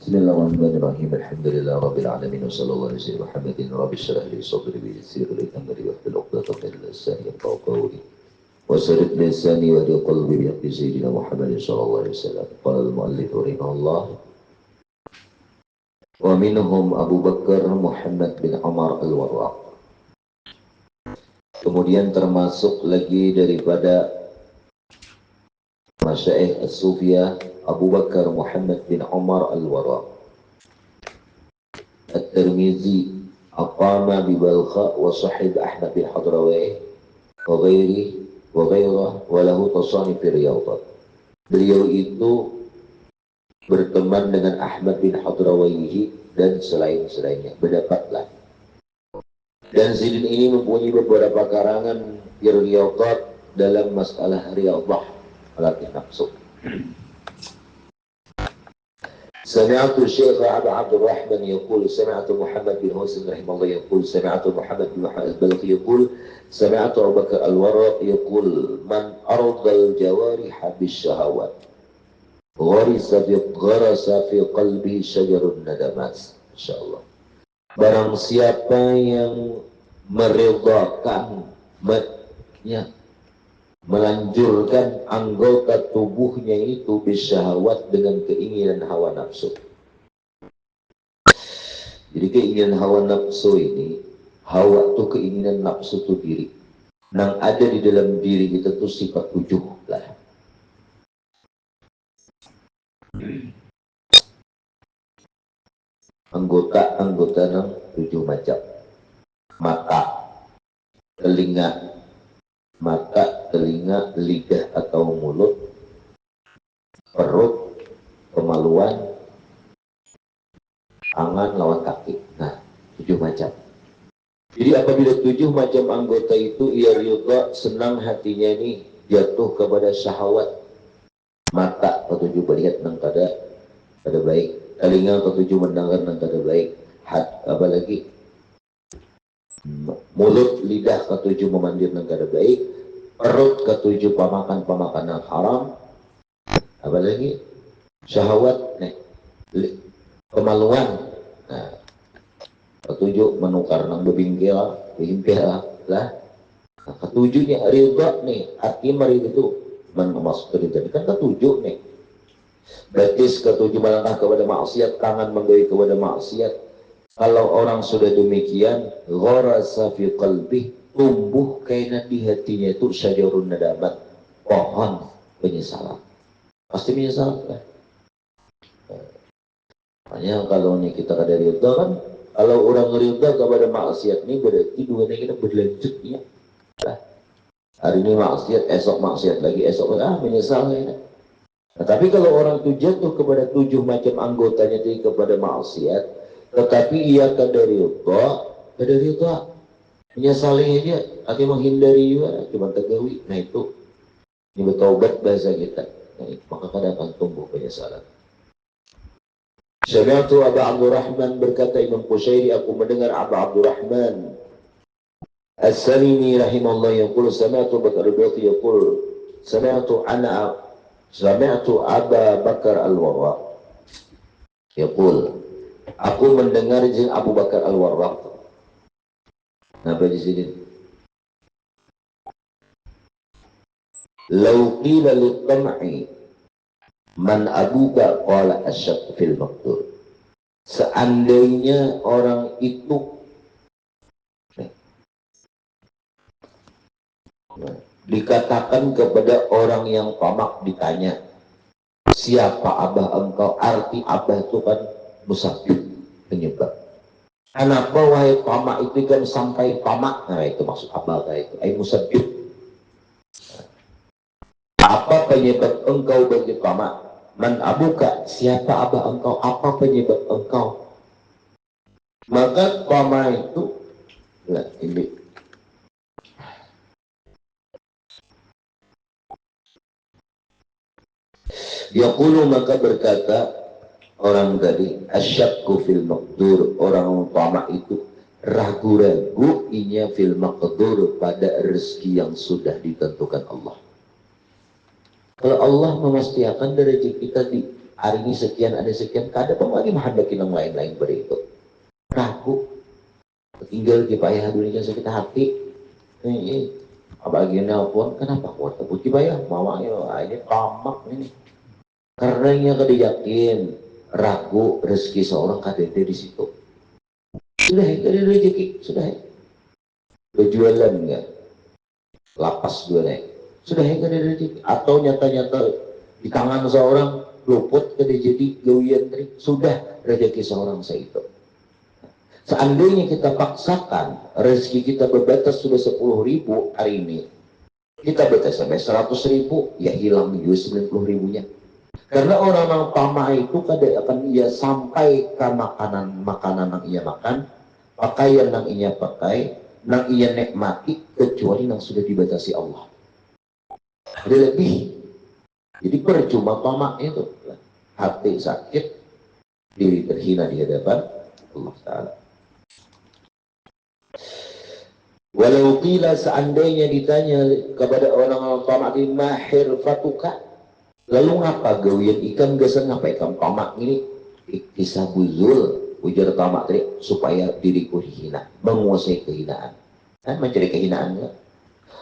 Bismillahirrahmanirrahim. Alhamdulillah rabbil alamin wa sallallahu alaihi wa Muhammadin rabbi shrah li sadri wa yassir li amri wahlul 'uqdatam min lisani yafqahu qawli wa saddid lisani wa hdi qalbi bi haqqi sayyidina Muhammadin sallallahu alaihi wasallam. Qala al-mu'allif rahimahullah wa minhum Abu Bakar Muhammad bin Umar al-Warraq. Kemudian termasuk lagi daripada Masyaikh as-Sufiyah Abu Bakar Muhammad bin Umar al-Warraq. At-Tirmizi aqama bi Balkha wa sahib Ahmad bin Hadrawi wa ghairah wa lahu tasanif fi Riyadh. Beliau itu berteman dengan Ahmad bin Hadrawi dan selain-selainnya, berdapatlah. Dan Zidin ini mempunyai beberapa karangan di Riyadh dalam masalah Riyadhah, alatih nafsu. سمعت الشيخ أبا عبد الرحمن يقول سمعت محمد بن حسين رحمه الله يقول سمعت محمد بن البلخي يقول سمعت أبو بكر الورق يقول من أرض الجوارح بالشهوات غرس في قلبه شجر الندمات. InsyaAllah, barang siapa yang meridhakan melanjurkan anggota tubuhnya itu bisyahwat dengan keinginan hawa nafsu. Jadi keinginan hawa nafsu ini, hawa itu keinginan nafsu itu diri. Yang ada di dalam diri kita itu sifat 7 lah. Anggota yang 7 macam. Mata, telinga, lidah atau mulut, perut, kemaluan, tangan lawan kaki. Nah, 7 macam. Jadi apabila 7 macam anggota itu ia ridha, senang hatinya ini jatuh kepada syahwat. Mata ketujuh melihat nang kada baik, telinga ketujuh mendengar nang kada baik, apalagi mulut, lidah ketujuh memandir nang kada baik, perut ketujuh pamakan yang haram, apalagi syahwat, kemaluan, nah ketujuh menukar nang bebingkil lah. Nah, ketujuhnya ridha nih, arti mari itu masuk ke ridha kan ketujuh nih. Betis ketujuh melangkah kepada maksiat, tangan menggawi kepada maksiat. Kalau orang sudah demikian, gharasa fi qalbi, tumbuh kainan di hatinya itu syajarun nadamat, pohon penyesalan. Pasti menyesal kan? Makanya kalau ini kita kada ridha kan, kalau orang ridha kepada maksiat ini berarti dunia kita berlanjut ya. Hari ini maksiat, esok maksiat lagi, esok menyesal ya. Nah, tapi kalau orang itu jatuh kepada 7 macam anggotanya itu kepada maksiat, tetapi ia kada ridha, menyesali aja, atau menghindari juga, cuma tegawi. Nah itu, ini bertobat bahasa kita. Nah, maka kadang akan tumbuh penyesalan. Sami'tu Abu Abdurrahman, berkata Imam Qushairi, aku mendengar Abu Abdurrahman As-Salimi rahimahullah yaqul sami'tu Bakar al-Baqi yaqul sami'tu Abu Bakar al-Warraq yaqul, aku mendengar jeng Abu Bakar al-Warraq. Apa di sini? Lau qila lit-tam'i man abuka qala asyak fil maqdur. Seandainya orang itu dikatakan kepada orang yang tamak, ditanya, siapa abah engkau? Arti abah itu kan musabbib, penyebab. Kenapa wahai tamak itu kan sampai tamak? Nah itu maksud abah itu, ay musabbib. Apa penyebab engkau bagi tamak? Man abuka, siapa abah engkau? Apa penyebab engkau? Maka tamak itu ini yaqulu, maka berkata orang tadi, asyakku fil maqdur, orang tamak itu ragu-ragu inya fil maqdur, pada rezeki yang sudah ditentukan Allah. Kalau Allah memastikan rezeki kita hari ini sekian ada sekian, kada pemagi menghendaki yang lain-lain berikut. Ragu, tinggal di payah dunia sakit hati. Abagi nelpon, kenapa kuat tebut di payah? Mama ini tamak ini. Karenanya kada yakin, ragu rezeki seorang kada ada di situ. Sudah, kada rezeki, sudah. Berjualan enggak? Lapas dua naik. Sudah kada rezeki. Atau nyata-nyata di tangan seorang luput kada jadi gawian trik. Sudah rezeki seorang itu. Seandainya kita paksakan rezeki kita berbatas sudah 10.000 hari ini, kita batas sampai 100.000, ya hilang juga 90.000-nya. Karena orang-orang tamak itu kadang akan ia sampai ke makanan yang ia makan, pakaian yang ia pakai, yang ia nikmati, kecuali yang sudah dibatasi Allah. Ada lebih. Jadi percuma tamak itu. Hati sakit, diri terhina di hadapan Allah Ta'ala. Walau qila, seandainya ditanya kepada orang-orang tamak ini, mahir fatuka, lalu ngapa gawian ikan gesan ngapa ikan tamak ini? Iktisabuzul, ujar tamak tadi, supaya diriku dihina, menguasai kehinaan. Mencari kehinaan ya.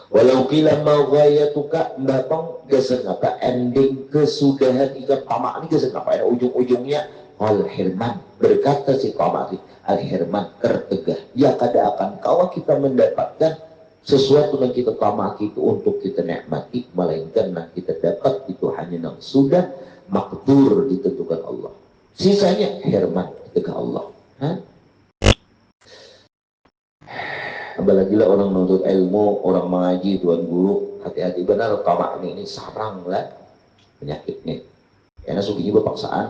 Walau qila mau ghayatuka, mbapang gesan ngapa ending kesudahan ikan tamak ini gesan ngapa? Ujung-ujungnya al-hirman, berkata si tamak ini, al-hirman, tertegah. Ya kada akan kau kita mendapatkan sesuatu yang kita tamaki itu untuk kita nikmati, melainkan yang kita dapat itu hanya yang sudah makdur ditentukan Allah. Sisanya hirman ketika Allah. Apalagi lah orang menuntut ilmu, orang mengaji, tuan guru, hati-hati benar tamak ini sarang lah penyakitnya. Karena suginya berpaksaan.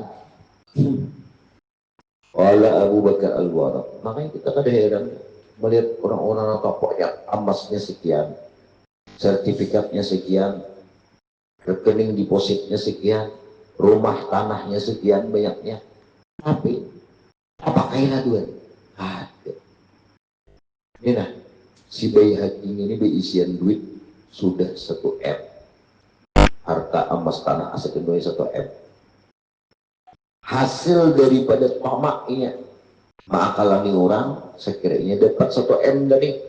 Wala Abu Bakar Al-Waraq. Makanya kita kadang heran melihat orang-orang yang topoknya amasnya sekian, sertifikatnya sekian, rekening depositnya sekian, rumah tanahnya sekian banyaknya. Tapi apa kailah dua? Ada. Ini nah, si bayi hati ini berisian duit sudah 1 M. Harta emas tanah aset Indonesia 1 M. Hasil daripada tamaknya mengakalami orang, sekiranya dapat 1 M dari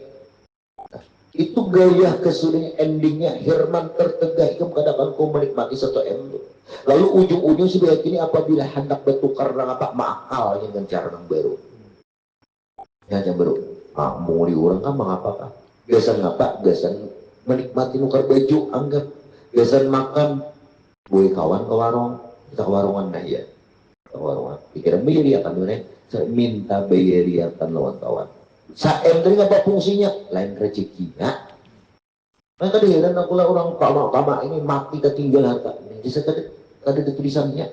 itu gaya kesudahannya, endingnya hirman tertegah, ikam kadang-kadang kau menikmati 1 M itu. Lalu ujung-ujung sudah ini apabila hendak bertukar dengan apa makal dengan cara yang baru. Ya yang baru. Mau di orang kan mengapa? Gasan ngapa? Gasan menikmati nukar baju, anggap gasan makan, boleh kawan ke warung, kita ke warungan dah ya. Warungan pikiran bayariakan dulu nih, saya minta bayariakan lawan kawan. Saem tadi apa fungsinya? Lain rezekinya. Nah tadi dan aku lah orang tamak ini mati ketinggal harta. Jadi ada tulisannya.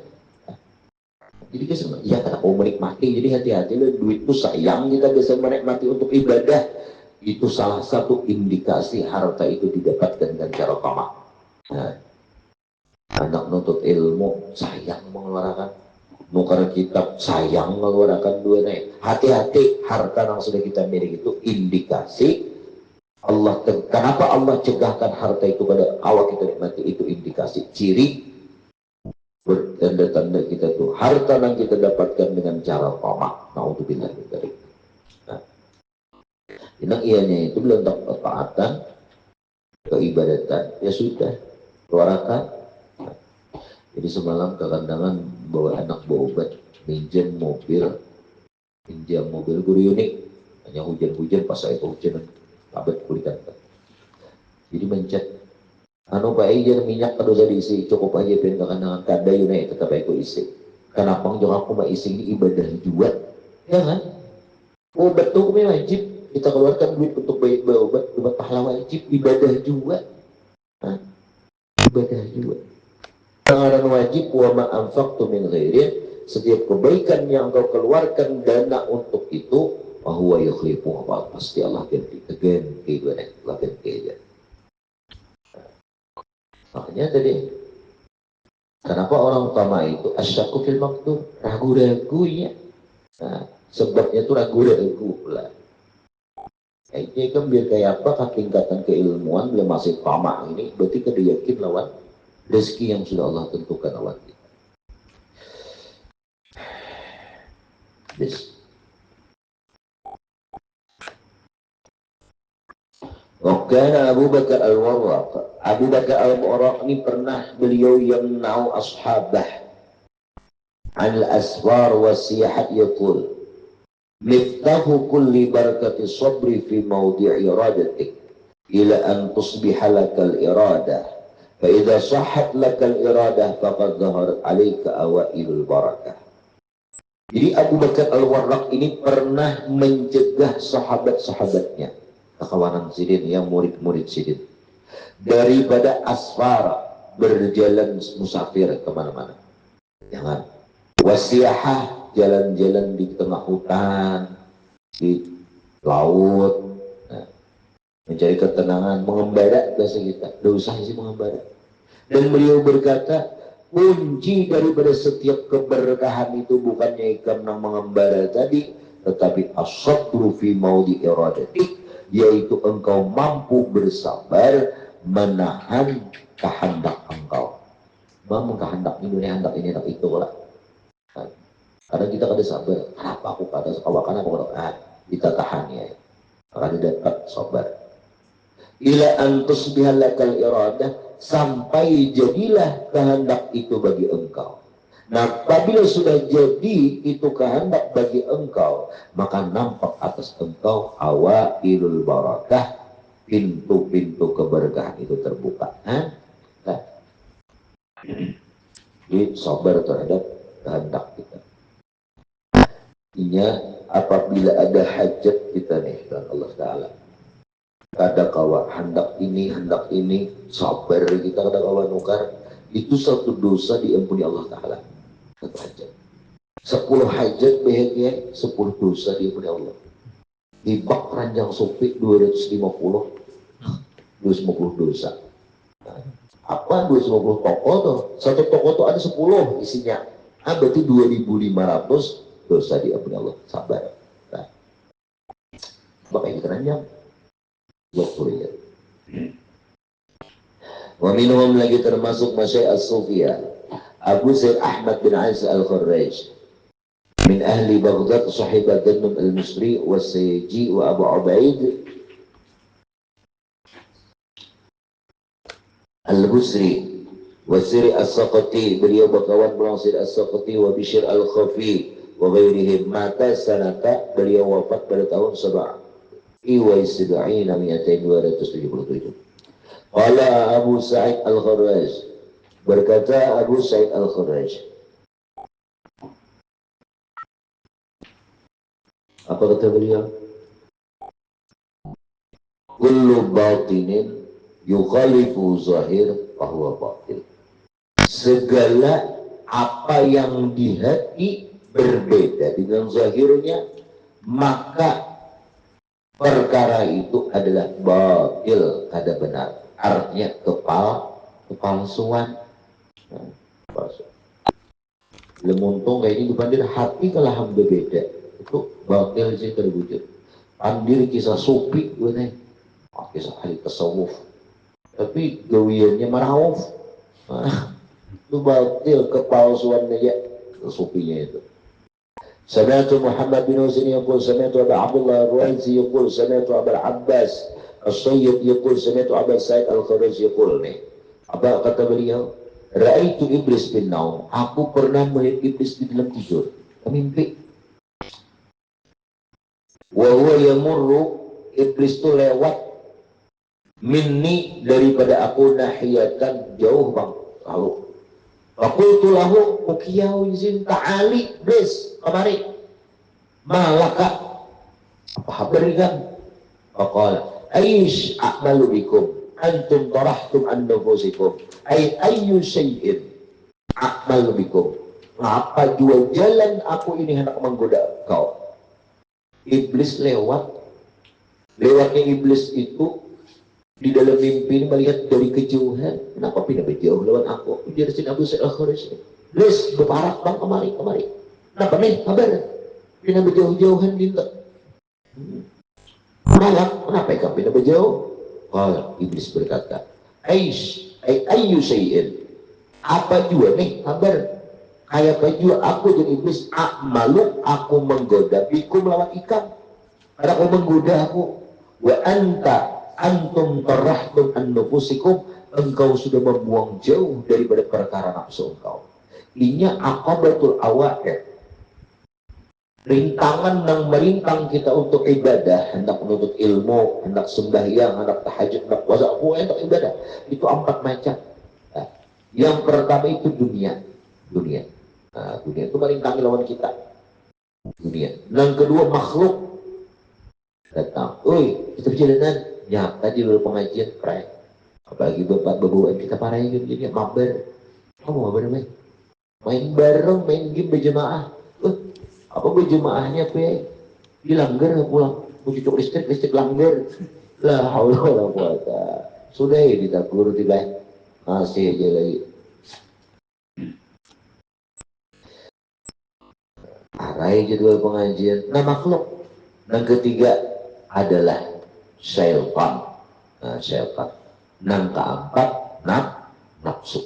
Jadi kita ya kita mau menikmati. Jadi hati-hati lah, duit itu sayang kita bisa menikmati untuk ibadah. Itu salah satu indikasi harta itu didapatkan dengan cara tamak. Nah, anak nuntut ilmu sayang mengeluarkan. Nukar kitab sayang mengeluarkan dua naik. Hati-hati, harta yang sudah kita miliki itu indikasi Allah. Kenapa Allah cegahkan harta itu pada awal kita nikmati? Itu indikasi ciri bertanda-tanda kita tuh harta yang kita dapatkan dengan cara tamak. Naudzubillah min dzalik. Nah, ianya itu belum taatan, keibadatan, ya sudah keluarkan. Jadi semalam kekandangan bawa anak bawa obat, minjem mobil guru unik, hanya hujan-hujan pas itu hujan abad kulikan. Jadi mencet, Pak Ijan minyak kalau jadi isi cukup aja pengen kekandangan kada yunai tetap aku isi. Kenapa juga aku mau isi ini ibadah juga, ya kan? Obat itu wajib kita keluarkan duit untuk bawa obat pahala wajib, ibadah juga, ibadah juga. Pengaran wajib wa ma'anfaqtu min ghairin, setiap kebaikan yang kau keluarkan dana untuk itu, bahwa yukhlifu, pasti Allah ganti Allah ganti aja. Makanya tadi kenapa orang utama itu asyakku fil maktub, ragu-ragunya. Nah, sebabnya itu ragu-ragu lah. Kayaknya kan biar kayak apa tingkatan keilmuan belum masih tamak ini, berarti kada yakin lawan rezeki yang sudah Allah tentukan awal kita. Bis. Oke, Abu Bakar Al-Warraq. Abu Bakar Al-Warraq ini pernah beliau yang nau ashabah al-asfar wasiyahat yaqul miftahu kulli barakati sabri fi mawdi'i iradatik ila an tusbiha lakal iradah fa idza sahhat lakal iradah faqad dhahar alayka awailul barakah. Jadi Abu Bakar Al-Warraq ini pernah mencegah sahabat-sahabatnya, kawanan Sidin yang murid-murid Sidin, daripada asfar, berjalan musafir kemana-mana. Jangan. Wasiyahah, jalan-jalan di tengah hutan, di laut, nah, mencari ketenangan, mengembara bahasa kita. Dosa sih mengembara. Dan beliau berkata, kunci daripada setiap keberkahan itu bukannya karena mengembara tadi, tetapi as-sabru fi maudi iradatik, yaitu engkau mampu bersabar menahan kehendak engkau. Memang kehendak ini, kehendak ini, kehendak itu lah. Karena kita kada sabar, kenapa aku kada kawakan apa kada, kita tahan ya, maka dapat sabar. Ila antus bihalakal iradah, sampai jadilah kehendak itu bagi engkau. Nah, apabila sudah jadi itu kehendak bagi engkau, maka nampak atas engkau awailul barakah, pintu-pintu keberkahan itu terbuka. Nah, jadi sabar terhadap kehendak kita. Artinya apabila ada hajat kita nih dan Allah Ta'ala, kada kawa hendak ini sabar kita kada kawa nukar, itu satu dosa diampuni Allah Ta'ala. Satu hajat 10 hajat bahagia 10 dosa diampuni Allah. Di bak ranjang sopik 250 dosa. Nah, apa 250 toko tuh? Satu toko tuh ada 10 isinya. Berarti 2500 dosa diampuni Allah. Sabar. Nah, makanya keranjang 20 ya. Wa minhum lagi termasuk Masyaikh As-Sufyan Abu Zaid Ahmad bin Isa Al-Kharraj min ahli Baghdad sahibat Dannum Al-Misri wa Sayyidi wa Abu Ubaid Al-Busri wa Siri As-Saqati, beliau berkawan dengan Siri As-Saqati wa Bishr Al-Khafi wa ghairihim. Mata sanata, beliau wafat pada tahun 277. Qala Abu Sa'id Al-Kharraj, berkata Abu Sa'id Al-Kharraj, apa kata beliau? Kullu batinin yukhalifu zahir bahwa batil. Segala apa yang di hati berbeda dengan zahirnya, maka perkara itu adalah batil, kada benar. Artinya kepalsuan. Lemuntung kayak ini dipandir hati kalah hamba beda, itu batil sih terwujud. Pandir kisah supi gue nih, kisah ahli tasawuf, tapi gawiannya marauf. Itu batil, kepalsuannya ya, supinya itu. Sami'tu Muhammad bin Husain yaqul sami'tu Abu Abdullah Ar-Razi yaqul sami'tu Abu Abbas As-Sayyid yaqul sami'tu Abu Sa'id Al-Kharraj yaqul nih. Apa kata beliau? Ra'aitu iblis bin naum, aku pernah melihat iblis di dalam tidur, mimpi. Wa huwa yamurru, iblis itu lewat minni, daripada aku, nahiyatan, jauh bang, lalu Fakultu lahu ukiyau izin ta'ali iblis, kemari malaka apa habarikan? Faqala aish a'malu bikum antum tarahtum an nufusikum ayyu syai'in a'malu bikum, apa jua jalan aku ini hendak menggoda kau. Iblis lewatnya iblis itu di dalam mimpi ini melihat dari kejauhan. Kenapa pindah berjauh lawan aku? Dia sini Abu Sa'id Al-Kharraj. Iblis berparak bang, kemari. Kenapa nih kabar? Pindah berjauh-jauhan dinta. Kenapa kau pindah berjauh? Kalau iblis berkata, ayyu syai'in, apa juga nih kabar? Kayak baju aku jadi iblis, malu aku menggoda bikum lawan ikan. Karena aku menggoda aku. Wa antum tarahtum an nufusikum, engkau sudah membuang jauh daripada perkara nafsu engkau. Inya aqabatul awaqir, rintangan yang merintang kita untuk ibadah, hendak menuntut ilmu, hendak sembahyang, hendak tahajud, hendak puasa, hendak ibadah. Itu 4 macam. Nah, yang pertama itu dunia. Nah, dunia itu merintangi lawan kita. Dunia. Yang kedua makhluk datang. Oi, kita perjalanan. Ya, tadi baru pengajian, pray. Apalagi bapak babuan kita parahin jadi mabar. Kamu mabar main bareng, main game berjemaah. Apa berjemaahnya pe dilanggar pulang cucuk listrik langgar, la haula wala quwata. Sudah ditakur tiba masih aja lagi arai jadwal pengajian. Nah, makhluk. Yang ketiga adalah syaitan. Nah, syaitan. Yang keempat nafsu.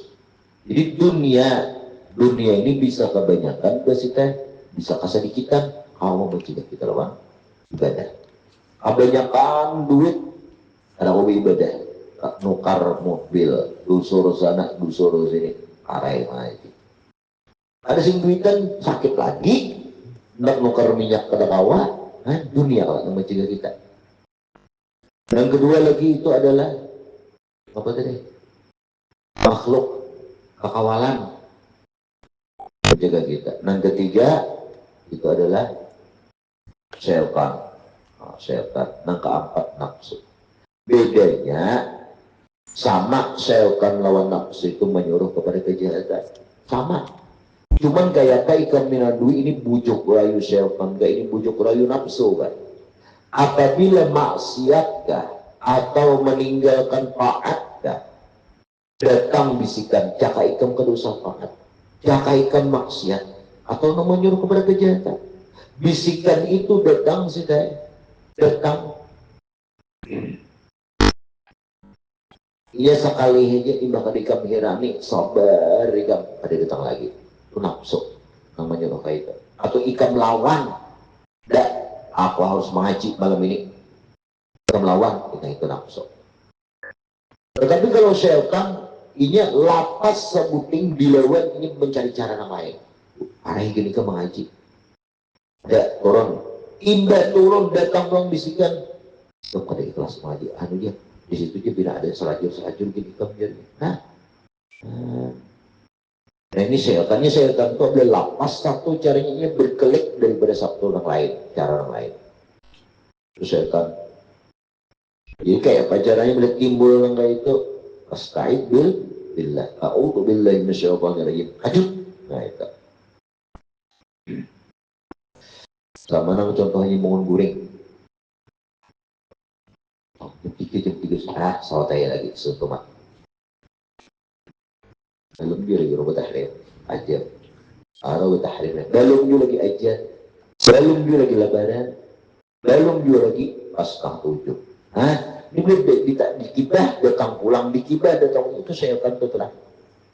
Jadi dunia ini bisa kebanyakan bisa kesedikitan kalau mencegah kita lawan ibadah. Kebanyakan duit ada hobi ibadah, nukar mobil, dusur sana, dusur sini, arai lagi. Ada sing duitan sakit lagi, nak nukar minyak pada kawah, dunia yang mencegah kita. Yang kedua lagi itu adalah apa tadi? Makhluk, kekawalan menjaga kita. Yang ketiga itu adalah syaitan. Yang keempat nafsu. Bedanya sama, syaitan lawan nafsu itu menyuruh kepada kejahatan. Sama. Cuman kayak ikan minadui ini bujuk rayu syaitan, kayak ini bujuk rayu nafsu kan. Apabila maksiatkah atau meninggalkan taatkah, datang bisikan jaka ikam kedosa taat, jaka ikan maksiat, atau menyuruh kepada kejahatan. Bisikan itu datang datang. Ia sekali aja imbah ikam hirani, sabar ikam, ada datang lagi. Itu nafsu namanya itu. Atau ikam lawan, aku harus mengaji malam ini. Ikam lawan, itu nafsu. Tetapi kalau syaitan, ini lapas sebuting dilawan, ini mencari cara yang lain. Arah gini ke mengaji. Ada turun, indah turun, datang pulang bisikan. Tuh pada ikhlas mengaji, dia di situ dia tidak ada selajur gini ke nah ini syaitan itu ada lapas satu, caranya berkelik daripada satu yang lain, cara yang lain. Itu syaitan. Jadi kayak apa caranya bila timbul yang kayak itu? Astagfirullah billah, a'udzu billahi minasyaitonir rajim. Ajut. Nah itu. Sama nang contohnya bangun guring. Jam 3 salat saya lagi setelah. Belum dia lagi robot tahrir aja. Robot tahrir. Belum dia lagi aja. Belum dia lagi lebaran. Belum dia lagi Paskah 7. Ini dikibah datang pulang, dikibah datang, itu syaitan itu telah.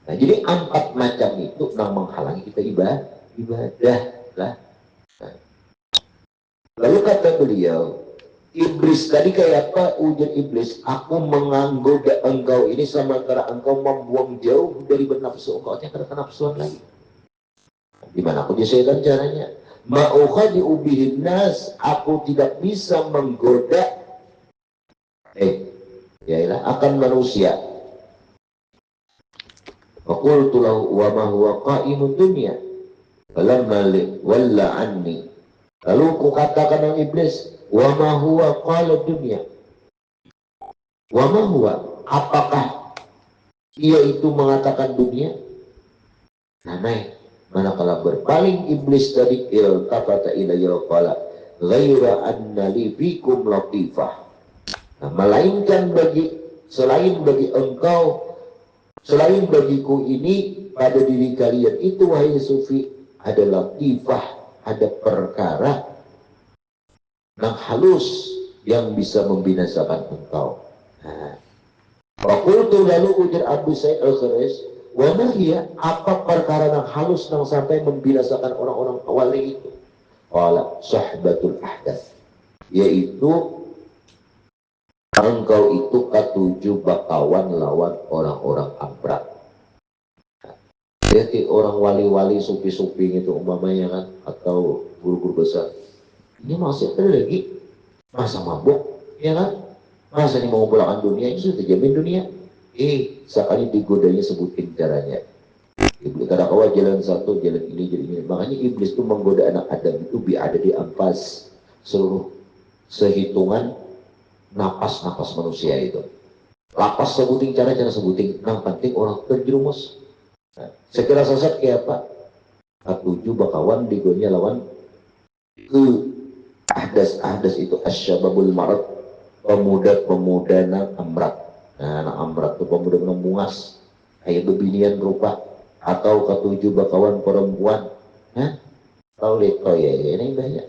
Nah, jadi 4 macam itu yang menghalangi kita ibadah lah. Nah. Lalu kata beliau, iblis tadi kayak apa? Ujar iblis, aku menggoda engkau ini sementara engkau membuang jauh dari bernafsu. Engkau yang kena nafsuan lagi. Gimana aku disetan caranya? Ma'ukhadi ubihin nas, aku tidak bisa menggoda yailah akan manusia. Faqultu lahu wa ma huwa qa'imud dunya falamma walla anni. Lalu ku katakan dengan iblis, wa ma huwa qala dunya. Wa ma huwa, apakah ia itu mengatakan dunia? Nah, manakala berpaling iblis dari iltafata ilayya qala ghaira anna li fikum latifah. Nah, melainkan selain bagi engkau, selain bagiku ini pada diri kalian itu wahai sufi ada latifah, ada perkara yang halus yang bisa membinasakan engkau. Fakultu lalu ujar Abu Sa'id Al-Kharis, Wa mahiya, apa perkara yang halus yang sampai membinasakan orang-orang wali itu? Qala sahbatul ahdath, yaitu engkau itu ketujuh bakawan lawan orang-orang amrak. Jadi orang wali-wali supi-supi itu umpamanya kan, atau guru-guru besar, ini masih ada lagi masa mabuk, ya kan? Masa ini mau pulang dunia, ini sudah terjamin dunia. Sekali digodanya sebutin caranya. Iblis kadang awal jalan satu, jalan ini, jalan ini. Makanya iblis itu menggoda anak Adam itu ada di ampas seluruh sehitungan napas-napas manusia itu. Lapas sebuting cara sebuting, yang penting orang terjerumus. Nah, sekira sesat kayak apa? Ketujuh bakawan digonya lawan ke ahdas itu asyababul marad, pemuda-pemuda nang amrak. Nah, nang amrak itu pemuda nang muas, kayak bebinian rupa, atau ketujuh bakawan perempuan. Nah, tahu leko ya, ini banyak.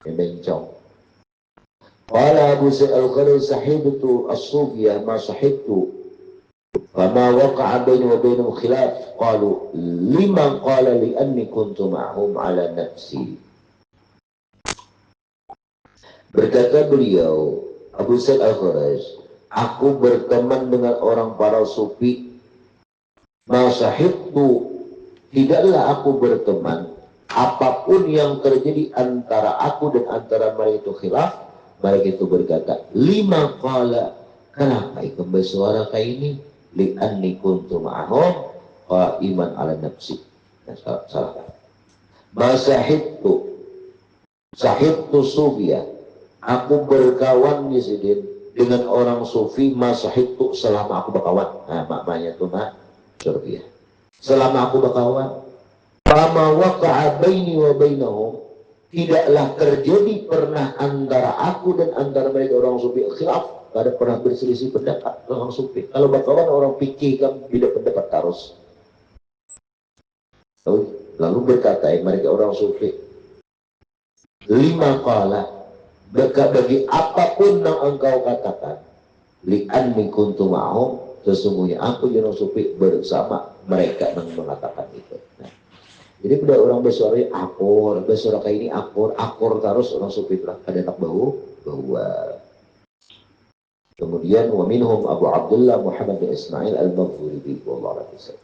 Yang bencong. Qala Abu Sa'id al-Khudri sahibtu as-sufiyah ma sahibtu fama waqa'a baini wa bainahum khilaf qalu liman qala li anni kuntu ma'hum ala nafsi. Berkata beliau Abu Sa'id al-Khudri, aku berteman dengan orang para sufi, ma sahibtu, tidaklah aku berteman apapun yang terjadi antara aku dan antara mereka itu khilaf. Mereka itu berkata, lima qala, kenapa itu bersuara kayak ini? Li'anni kuntu ma'ahum qa'iman ala nafsi. Salah. Masahibtu sufiyah, aku berkawan Yesidin dengan orang sufi, masahibtu, selama aku berkawan. Nah, maknanya itu sufiyah. Selama aku berkawan, fama waqa'a baini wa bainahum, tidaklah terjadi pernah antara aku dan antara mereka orang sufi khilaf, tidak ada pernah berselisih pendapat orang sufi. Kalau bakawan orang fikih kan tidak pendapat terus. Lalu berkata mereka orang sufi, lima qala, bagi apapun yang engkau katakan, li'anni kuntu ma'hum, sesungguhnya aku orang sufi bersama mereka yang mengatakan itu. Nah, jadi pada orang bersuara akor, bersuara kayak ini akor terus orang sufi lah, ada anak bahwa. Kemudian wa minhum Abu Abdullah Muhammad bin Ismail al-Maghribi wallahu a'lam.